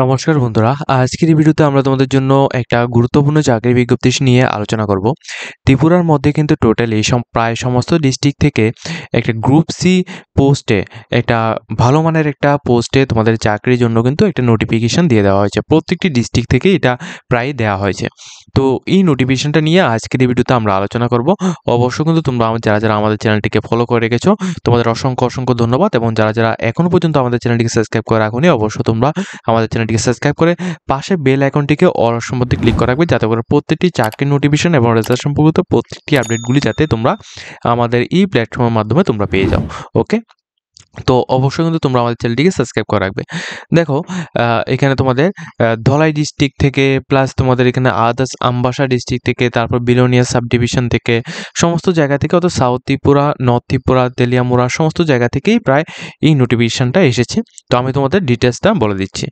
নমস্কার বন্ধুরা, আজকের এই ভিডিওতে আমরা তোমাদের জন্য একটা গুরুত্বপূর্ণ চাকরির বিজ্ঞপ্তি নিয়ে আলোচনা করব। ত্রিপুরার মধ্যে কিন্তু টোটালি প্রায় সমস্ত ডিস্ট্রিক্ট থেকে একটা গ্রুপ সি পোস্টে একটা ভালো মানের একটা পোস্টে তোমাদের চাকরির জন্য কিন্তু একটা নোটিফিকেশন দিয়ে দেওয়া হয়েছে। প্রত্যেকটি ডিস্ট্রিক্ট থেকে এটা প্রায় দেওয়া হয়েছে। তো এই নোটিফিকেশনটা নিয়ে আজকের এই ভিডিওতে আমরা আলোচনা করব। অবশ্যই কিন্তু তোমরা যারা আমাদের চ্যানেলটিকে ফলো করে রেখেছো তোমাদের অসংখ্য ধন্যবাদ, এবং যারা এখনো পর্যন্ত আমাদের চ্যানেলটিকে সাবস্ক্রাইব করে রাখোনি অবশ্যই তোমরা আমাদের চ্যানেলটিকে সাবস্ক্রাইব করে পাশে বেল আইকনটিকে অল সম্বন্ধে ক্লিক করে রাখবে, যাতে করে প্রত্যেকটি চাকরির নোটিফিকেশন এবং রেজাল্ট সম্পর্কিত প্রত্যেকটি আপডেটগুলি যাতে তোমরা আমাদের এই প্ল্যাটফর্মের মাধ্যমে তোমরা পেয়ে যাও। ওকে, তো অবশ্যই কিন্তু তোমরা আমাদের চ্যানেলটিকে সাবস্ক্রাইব করে রাখবে। দেখো, এখানে তোমাদের ধলাই ডিস্ট্রিক্ট থেকে প্লাস তোমাদের এখানে আদার্স আমবাসা ডিস্ট্রিক্ট থেকে, তারপর বিলোনিয়া সাব ডিভিশন থেকে, সমস্ত জায়গা থেকে, অত সাউথ ত্রিপুরা, নর্থ ত্রিপুরা, তেলিয়ামুড়া সমস্ত জায়গা থেকেই প্রায় এই নোটিফিকেশনটা এসেছে। তো আমি তোমাদের ডিটেলসটা বলে দিচ্ছি।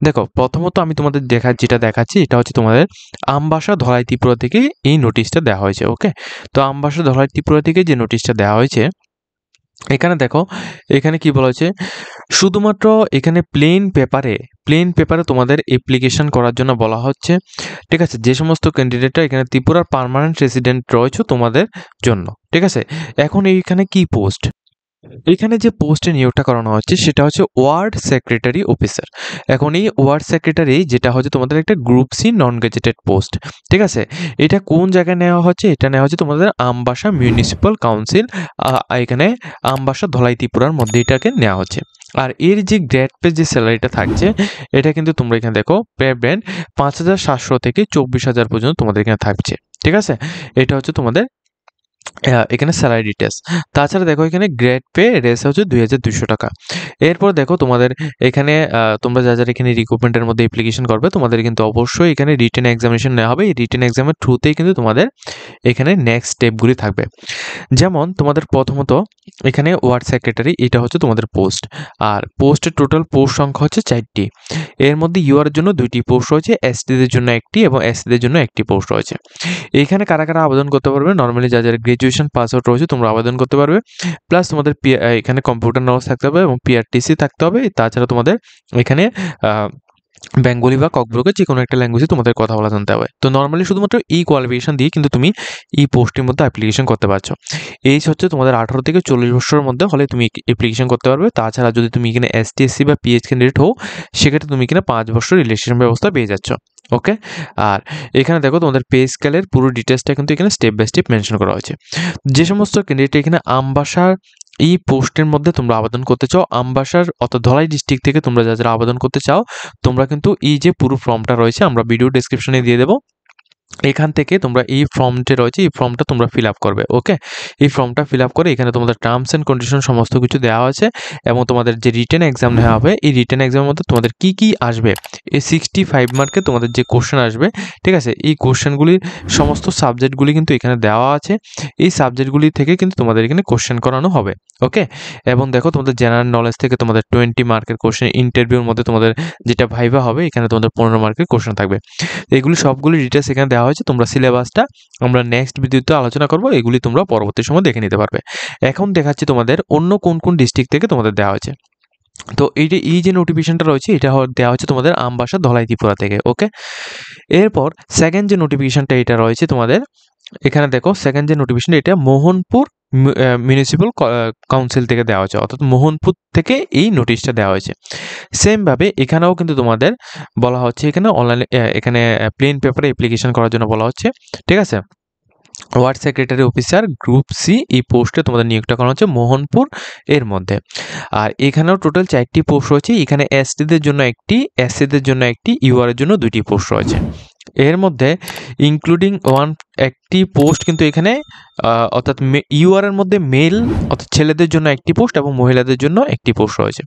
দেখো, প্রথমত আমি তোমাদের যেটা দেখাচ্ছি এটা হচ্ছে তোমাদের আমবাসা ধলাই ত্রিপুরা থেকে এই নোটিশটা দেওয়া হয়েছে। ওকে, তো আমবাসা ধলাই ত্রিপুরা থেকে যে নোটিশটা দেওয়া হয়েছে, এখানে দেখো, এখানে কি বলা হয়েছে, শুধুমাত্র এখানে প্লেন পেপারে তোমাদের অ্যাপ্লিকেশন করার জন্য বলা হচ্ছে। ঠিক আছে, যে সমস্ত ক্যান্ডিডেটরা এখানে ত্রিপুরার পার্মানেন্ট রেসিডেন্ট রয়েছে তোমাদের জন্য। ঠিক আছে, এখন এইখানে কি পোস্ট, এখানে যে পোস্টে নিয়োগটা করানো হচ্ছে সেটা হচ্ছে ওয়ার্ড সেক্রেটারি অফিসার। এখন এই ওয়ার্ড সেক্রেটারি যেটা হচ্ছে তোমাদের একটা group C non gazetted post. ঠিক আছে, এটা কোন জায়গায় নেওয়া হচ্ছে, এটা নেওয়া হচ্ছে তোমাদের আমবাসা মিউনিসিপ্যাল কাউন্সিল, এখানে আমবাসা ধলাই ত্রিপুরার মধ্যে এটাকে নেওয়া হচ্ছে। আর এর যে গ্রেড পে যে স্যালারিটা থাকছে, এটা কিন্তু তোমরা এখানে দেখো পে ব্যান্ড 5,700 থেকে 24,000 পর্যন্ত তোমাদের এখানে থাকছে। ঠিক আছে, এটা হচ্ছে তোমাদের এখানে স্যালারি ডিটেলস। তাছাড়া দেখো, এখানে গ্রেড পে রেস হচ্ছে 2,200 টাকা। এরপর দেখো তোমাদের এখানে তোমরা যারা এখানে রিক্রুটমেন্টের মধ্যে অ্যাপ্লিকেশন করবে, তোমাদের কিন্তু অবশ্যই এখানে রিটেন এক্সামিনেশন নেওয়া হবে। এই রিটেন এক্সামের থ্রুতেই কিন্তু তোমাদের এখানে নেক্সট স্টেপগুলি থাকবে। যেমন তোমাদের প্রথমত এখানে ওয়ার্ড সেক্রেটারি, এটা হচ্ছে তোমাদের পোস্ট। আর পোস্টের টোটাল পোস্ট সংখ্যা হচ্ছে 4টি। এর মধ্যে ইউআর জন্য 2টি পোস্ট রয়েছে, এসটিদের জন্য 1টি এবং এসসিদের জন্য 1টি পোস্ট রয়েছে। এখানে কারা আবেদন করতে পারবে, নর্মালি যারা গ্রাজুয়েশন পাস আউট রয়েছে তোমরা আবেদন করতে পারবে। প্লাস তোমাদের এখানে কম্পিউটার নলেজ থাকতে হবে এবং পিআরটিসি থাকতে হবে। তাছাড়া তোমাদের এখানে বেঙ্গলি বা ককব্রকে যে কোনো একটা ল্যাঙ্গুয়েজে তোমাদের কথা বলা জানতে হবে। তো নর্মালি শুধুমাত্র এই কোয়ালিফিকেশন দিয়ে কিন্তু তুমি এই পোস্টের মধ্যে অ্যাপ্লিকেশন করতে পারছো। এইজ হচ্ছে তোমাদের 18 থেকে 40 বছরের মধ্যে হলে তুমি অ্যাপ্লিকেশন করতে পারবে। তাছাড়া যদি তুমি এখানে এসটি এসসি বা পিএইচ ক্যান্ডিডেট হও, সেক্ষেত্রে তুমি কিনা 5 বছর রিলেশন ব্যবস্থা পেয়ে যাচ্ছ। ওকে, আর এখানে দেখো তোমাদের পে স্কেলের পুরো ডিটেলসটা কিন্তু এখানে স্টেপ বাই স্টেপ মেনশন করা হয়েছে। যে সমস্ত ক্যান্ডিডেট এখানে আমবাসার এই পোস্টের মধ্যে তোমরা আবেদন করতে চাও, আমবাসার অর্থাৎ ধলাই ডিস্ট্রিক্ট থেকে তোমরা যারা আবেদন করতে চাও, তোমরা কিন্তু এই যে পুরো ফর্মটা রয়েছে আমরা ভিডিও ডেসক্রিপশনে দিয়ে দেবো, এখান থেকে তোমরা এই ফর্মটা রয়েছে, এই ফর্মটা তোমরা ফিল আপ করবে। ওকে, এই ফর্মটা ফিল আপ করে এখানে তোমাদের টার্মস অ্যান্ড কন্ডিশন সমস্ত কিছু দেওয়া আছে, এবং তোমাদের যে রিটেন এক্সাম নেওয়া হবে, এই রিটেন এক্সামের মধ্যে তোমাদের কি আসবে, এই 65 মার্কে তোমাদের যে কোশ্চেন আসবে। ঠিক আছে, এই কোশ্চেনগুলির সমস্ত সাবজেক্টগুলি কিন্তু এখানে দেওয়া আছে। এই সাবজেক্টগুলি থেকে কিন্তু তোমাদের এখানে কোশ্চেন করানো হবে। ওকে, এবং দেখো তোমাদের জেনারেল নলেজ থেকে তোমাদের 20 মার্কের কোশ্চেন, ইন্টারভিউর মধ্যে তোমাদের যেটা ভাইভা হবে এখানে তোমাদের 15 মার্কের কোশ্চেন থাকবে। এগুলি সবগুলি ডিটেলস এখানে দেওয়া হয়েছে। তোমরা সিলেবাসটা আমরা নেক্সট ভিডিওতে আলোচনা করব, এগুলি তোমরা পরবর্তী সময় দেখে নিতে পারবে। এখন দেখাচ্ছি তোমাদের অন্য কোন ডিস্ট্রিক্ট থেকে তোমাদের দেওয়া হয়েছে। তো এই যে নোটিফিকেশনটা রয়েছে এটা দেওয়া হচ্ছে তোমাদের আমবাসা ধলাই ত্রিপুরা থেকে। ওকে, এরপর সেকেন্ড যে নোটিফিকেশনটা এটা রয়েছে তোমাদের, এখানে দেখো সেকেন্ড যে নোটিফিকেশন এটা মোহনপুর মিউনিসিপ্যাল কাউন্সিল থেকে দেওয়া হয়েছে, অর্থাৎ মোহনপুর থেকে এই নোটিশটা দেওয়া হয়েছে। সেমভাবে এখানেও কিন্তু তোমাদের বলা হচ্ছে এখানে অনলাইনে এখানে প্লেন পেপারে অ্যাপ্লিকেশন করার জন্য বলা হচ্ছে। ঠিক আছে, ward secretary officer group C এই পোস্টে তোমাদের নিয়োগটা করা হচ্ছে মোহনপুর এর মধ্যে। আর এখানেও টোটাল 4টি পোস্ট রয়েছে। এখানে এসটিদের জন্য 1টি, এসসিদের জন্য 1টি, ইউআর এর জন্য 2টি পোস্ট রয়েছে। এর মধ্যে ইনক্লুডিং একটি পোস্ট কিন্তু এখানে অর্থাৎ ইউআর এর মধ্যে মেল অর্থাৎ ছেলেদের জন্য 1টি পোস্ট এবং মহিলাদের জন্য 1টি পোস্ট রয়েছে।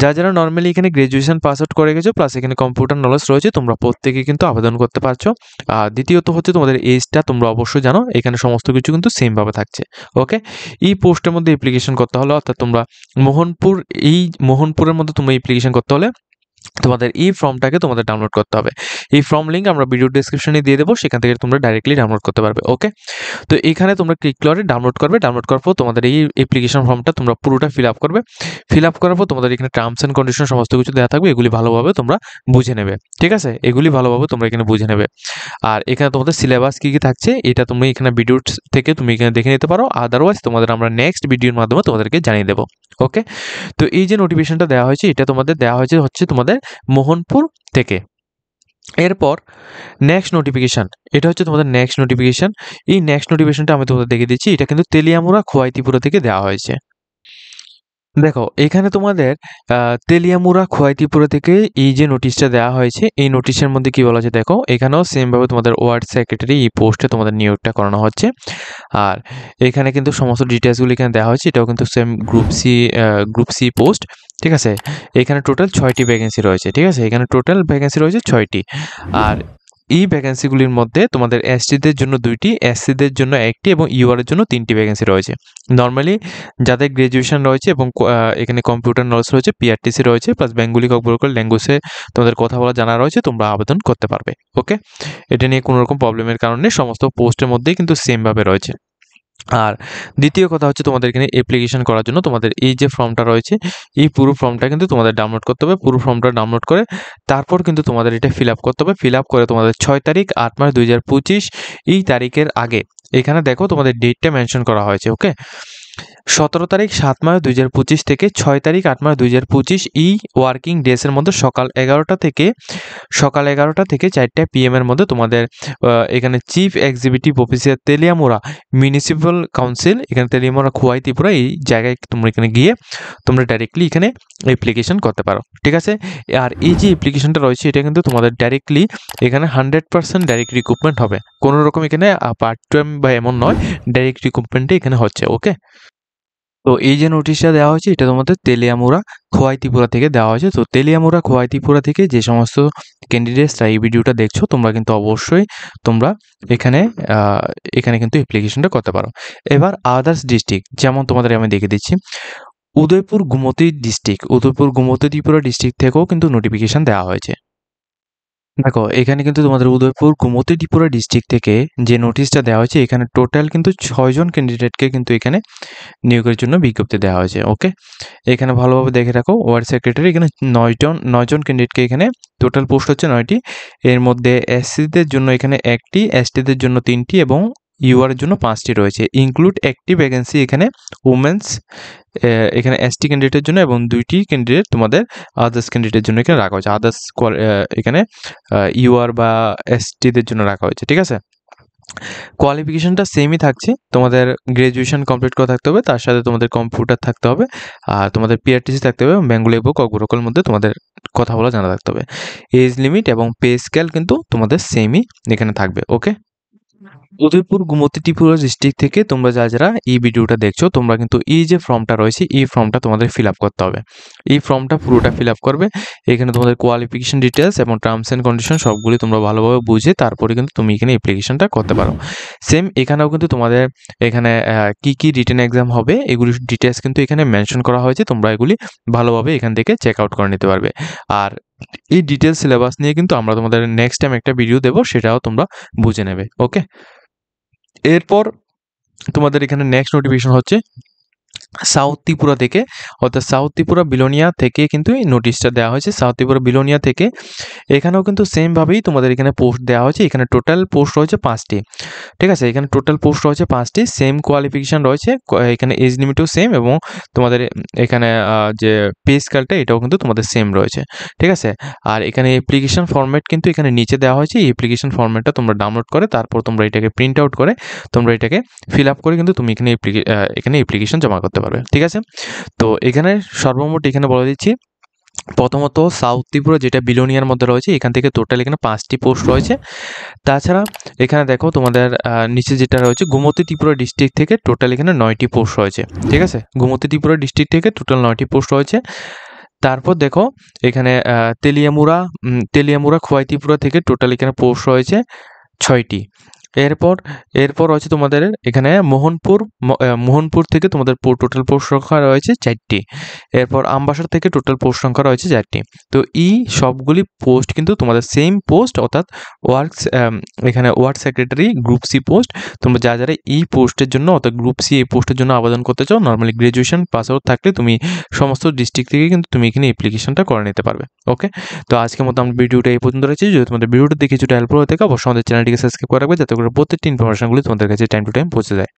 যারা নর্মালি এখানে গ্রাজুয়েশন পাস আউট করে গেছো প্লাস এখানে কম্পিউটার নলেজ রয়েছে, তোমরা প্রত্যেকে কিন্তু আবেদন করতে পারছো। আর দ্বিতীয়ত হচ্ছে তোমাদের এজটা তোমরা অবশ্যই জানো, এখানে সমস্ত কিছু কিন্তু সেমভাবে থাকছে। ওকে, এই পোস্টের মধ্যে অ্যাপ্লিকেশন করতে হলে, অর্থাৎ তোমরা মোহনপুরের মধ্যে তোমরা অ্যাপ্লিকেশন করতে হলে তোমাদের এই ফর্মটাকে তোমাদের ডাউনলোড করতে হবে। এই ফর্ম লিঙ্ক আমরা ভিডিও ডেসক্রিপশনে দিয়ে দেবো, সেখান থেকে তোমরা ডাইরেক্টলি ডাউনলোড করতে পারবে। ওকে, তো এখানে তোমরা ক্লিক করে ডাউনলোড করবে। ডাউনলোড করার পর তোমাদের এই অ্যাপ্লিকেশন ফর্মটা তোমরা পুরোটা ফিল আপ করবে। ফিল আপ করার পর তোমাদের এখানে টার্মস অ্যান্ড কন্ডিশন সমস্ত কিছু দেওয়া থাকবে, এগুলি ভালোভাবে তোমরা বুঝে নেবে। ঠিক আছে, এগুলি ভালোভাবে তোমরা এখানে বুঝে নেবে। আর এখানে তোমাদের সিলেবাস কী কী থাকছে এটা তুমি এখানে ভিডিও থেকে তুমি এখানে দেখে নিতে পারো। আদারওয়াইজ তোমাদের আমরা নেক্সট ভিডিওর মাধ্যমে তোমাদেরকে জানিয়ে দেবো। ওকে, তো এই যে নোটিফিকেশনটা দেওয়া হয়েছে এটা তোমাদের দেওয়া হচ্ছে তোমাদের মোহনপুর থেকে। এরপর নেক্সট নোটিফিকেশান, এটা হচ্ছে তোমাদের নেক্সট নোটিফিকেশান। এই নেক্সট নোটিফিকেশানটা আমি তোমাদের দেখিয়ে দিচ্ছি। এটা কিন্তু তেলিয়ামুড়া খোয়াই ত্রিপুরা থেকে দেওয়া হয়েছে। দেখো এখানে তোমাদের তেলিয়ামুড়া খোয়াই ত্রিপুরা থেকে এই যে নোটিশটা দেওয়া হয়েছে, এই নোটিশের মধ্যে কি বলা আছে দেখো, এখানেও সেমভাবে তোমাদের ওয়ার্ড সেক্রেটারি এই পোস্টে তোমাদের নিয়োগটা করানো হচ্ছে। আর এখানে কিন্তু সমস্ত ডিটেলসগুলো এখানে দেওয়া হয়েছে, এটাও কিন্তু সেম গ্রুপ সি পোস্ট। ঠিক আছে, এখানে টোটাল 6টি ভ্যাকেন্সি রয়েছে। ঠিক আছে, এখানে টোটাল ভ্যাকেন্সি রয়েছে 6টি। আর এই ভ্যাকেন্সিগুলির মধ্যে তোমাদের এসটিদের জন্য 2টি, এসসিদের জন্য 1টি এবং ইউআরের জন্য 3টি ভ্যাকেন্সি রয়েছে। নর্মালি যাদের গ্র্যাজুয়েশন রয়েছে এবং এখানে কম্পিউটার নলেজ রয়েছে, পিআরটিসি রয়েছে, প্লাস বেঙ্গলি কম্পিউটার ল্যাঙ্গুয়েজে তোমাদের কথা বলা জানা রয়েছে, তোমরা আবেদন করতে পারবে। ওকে, এটা নিয়ে কোনো রকম প্রবলেমের কারণে সমস্ত পোস্টের মধ্যেই কিন্তু সেমভাবে রয়েছে। আর দ্বিতীয় কথা হচ্ছে তোমাদের এখানে অ্যাপ্লিকেশন করার জন্য তোমাদের এই যে ফর্মটা রয়েছে, এই পুরো ফর্মটা কিন্তু তোমাদের ডাউনলোড করতে হবে। পুরো ফর্মটা ডাউনলোড করে তারপর কিন্তু তোমাদের এটা ফিল আপ করতে হবে। ফিল আপ করে তোমাদের 6 তারিখ 8 মাস 2025 এই তারিখের আগে এখানে দেখো তোমাদের ডেটটা মেনশন করা হয়েছে। ওকে, 17 তারিখ 7 মাস 2025 থেকে 6 তারিখ 8 মাস 2025 এই ওয়ার্কিং ডেসের মধ্যে সকাল 11টা থেকে 4টা PM এর মধ্যে তোমাদের এখানে chief executive officer Teliamura municipal council, এখানে তেলিয়ামুড়া খোয়াই ত্রিপুরা, এই জায়গায় তোমরা এখানে গিয়ে তোমরা ডাইরেক্টলি এখানে অ্যাপ্লিকেশন করতে পারো। ঠিক আছে, আর এই যে অ্যাপ্লিকেশনটা রয়েছে এটা কিন্তু তোমাদের ডাইরেক্টলি এখানে 100% ডাইরেক্ট রিক্রুটমেন্ট হবে। কোনো রকম এখানে পার্ট টাইম বা এমন নয়, ডাইরেক্ট রিক্রুটমেন্টে এখানে হচ্ছে। ওকে, তো এই যে নোটিশটা দেওয়া হয়েছে এটা তোমাদের তেলিয়ামুড়া খোয়াই ত্রিপুরা থেকে দেওয়া হয়েছে। তো তেলিয়ামুড়া খোয়াই ত্রিপুরা থেকে যে সমস্ত ক্যান্ডিডেটসরা এই ভিডিওটা দেখছো তোমরা কিন্তু অবশ্যই তোমরা এখানে এখানে কিন্তু অ্যাপ্লিকেশনটা করতে পারো। এবার আদার্স ডিস্ট্রিক্ট যেমন তোমাদের আমি দেখে দিচ্ছি, উদয়পুর গোমতী ত্রিপুরা ডিস্ট্রিক্ট থেকেও কিন্তু নোটিফিকেশন দেওয়া হয়েছে। দেখো এখানে কিন্তু তোমাদের উদয়পুর গোমতী ত্রিপুরা ডিস্ট্রিক্ট থেকে যে নোটিশটা দেওয়া হয়েছে এখানে টোটাল কিন্তু 6 জন ক্যান্ডিডেটকে কিন্তু এখানে নিয়োগের জন্য বিজ্ঞপ্তি দেওয়া হয়েছে। ওকে, এখানে ভালোভাবে দেখে রাখো, ওয়ার্ড সেক্রেটারি এখানে 9 জন ক্যান্ডিডেটকে এখানে টোটাল পোস্ট হচ্ছে 9টি। এর মধ্যে এসসিদের জন্য এখানে 1টি, এসটিদের জন্য 3টি এবং ইউআর এর জন্য 5টি রয়েছে। ইনক্লুড একটি ভ্যাকেন্সি এখানে উমেন্স এখানে এসটি ক্যান্ডিডেটের জন্য এবং 2টি ক্যান্ডিডেট তোমাদের আদার্স ক্যান্ডিডেটের জন্য এখানে রাখা হয়েছে। আদার্স এখানে ইউআর বা এসটিদের জন্য রাখা হয়েছে। ঠিক আছে, কোয়ালিফিকেশনটা সেমই থাকছে, তোমাদের গ্র্যাজুয়েশন কমপ্লিট করা থাকতে হবে, তার সাথে তোমাদের কম্পিউটার থাকতে হবে, আর তোমাদের পিআরটিসি থাকতে হবে, বেঙ্গলি বুক অগ্রকল মধ্যে তোমাদের কথা বলা জানা থাকতে হবে। এজ লিমিট এবং পে স্কেল কিন্তু তোমাদের সেমই এখানে থাকবে। ওকে, উদয়পুর গোমতী ত্রিপুরা ডিস্ট্রিক্ট থেকে তোমরা যারা এই ভিডিওটা দেখছো তোমরা কিন্তু এই যে ফর্মটা রয়েছে এই ফর্মটা তোমাদের ফিল আপ করতে হবে। এই ফর্মটা পুরোটা ফিল আপ করবে। এখানে তোমাদের কোয়ালিফিকেশন ডিটেলস এবং টার্মস অ্যান্ড কন্ডিশন সবগুলি তোমরা ভালোভাবে বুঝে তারপরে কিন্তু তুমি এখানে অ্যাপ্লিকেশনটা করতে পারো। সেম এখানেও কিন্তু তোমাদের এখানে কি রিটেন এক্সাম হবে এগুলি ডিটেলস কিন্তু এখানে মেনশন করা হয়েছে, তোমরা এগুলি ভালোভাবে এখান থেকে চেক আউট করে নিতে পারবে। আর এই ডিটেলস সিলেবাস নিয়ে কিন্তু আমরা তোমাদের নেক্সট টাইম একটা ভিডিও দেবো, সেটাও তোমরা বুঝে নেবে। ওকে, এরপর তোমাদের এখানে নেক্সট নোটিফিকেশন হচ্ছে সাউথ ত্রিপুরা থেকে, অর্থাৎ সাউথ ত্রিপুরা বিলোনিয়া থেকে কিন্তু এই নোটিশটা দেওয়া হয়েছে। সাউথ ত্রিপুরা বিলোনিয়া থেকে এখানেও কিন্তু সেমভাবেই তোমাদের এখানে পোস্ট দেওয়া হয়েছে। এখানে টোটাল পোস্ট রয়েছে 5টি। ঠিক আছে, এখানে টোটাল পোস্ট রয়েছে 5টি, সেম কোয়ালিফিকেশান রয়েছে, এখানে এজ লিমিটও সেম এবং তোমাদের এখানে যে পে স্কেলটা এটাও কিন্তু তোমাদের সেম রয়েছে। ঠিক আছে, আর এখানে অ্যাপ্লিকেশন ফরম্যাট কিন্তু এখানে নিচে দেওয়া হয়েছে। এই অ্যাপ্লিকেশন ফরম্যাটটা তোমরা ডাউনলোড করে তারপর তোমরা এটাকে প্রিন্ট আউট করে তোমরা এটাকে ফিল আপ করে কিন্তু তুমি এখানে অ্যাপ্লিকেশন জমা করতে পারবে। ঠিক আছে, তো এখানে সর্বমোট এখানে বলে দিচ্ছি, প্রথমত সাউথ ত্রিপুরা যেটা বিলোনিয়ার মধ্যে রয়েছে এখান থেকে টোটাল এখানে 5টি পোস্ট রয়েছে। তাছাড়া এখানে দেখো তোমাদের নিচে যেটা রয়েছে গোমতী ত্রিপুরা ডিস্ট্রিক্ট থেকে টোটাল এখানে 9টি পোস্ট রয়েছে। ঠিক আছে, গোমতী ত্রিপুরা ডিস্ট্রিক্ট থেকে টোটাল 9টি পোস্ট রয়েছে। তারপর দেখো এখানে তেলিয়ামুড়া খোয়াই ত্রিপুরা থেকে টোটাল এখানে পোস্ট রয়েছে 6টি। এরপর এরপর হচ্ছে তোমাদের এখানে মোহনপুর থেকে তোমাদের টোটাল পোস্ট সংখ্যা রয়েছে 4টি। এরপর আমবাসা থেকে টোটাল পোস্ট সংখ্যা রয়েছে 4টি। তো এই সবগুলি পোস্ট কিন্তু তোমাদের সেম পোস্ট, অর্থাৎ এখানে ward secretary group C post. তোমরা যারা এই পোস্টের জন্য, অর্থাৎ গ্রুপ সি এই পোস্টের জন্য আবেদন করতে চাও, নর্মালি গ্র্যাজুয়েশন পাস আউট থাকলে তুমি সমস্ত ডিস্ট্রিক্ট থেকে কিন্তু তুমি এখানে অ্যাপ্লিকেশনটা করে নিতে পারবে। ওকে, তো আজকের মতো আমরা ভিডিওটা এই পর্যন্ত রয়েছে। যদি তোমাদের ভিডিওটা দেখে কিছুটা হেল্প হয়ে থাকে, অবশ্যই আমাদের চ্যানেলটিকে সাবস্ক্রাইব করে রাখবে, যাতে করে প্রত্যেকটি ইনফরমেশনগুলি তোমাদের কাছে টাইম টু টাইম পৌঁছে যায়।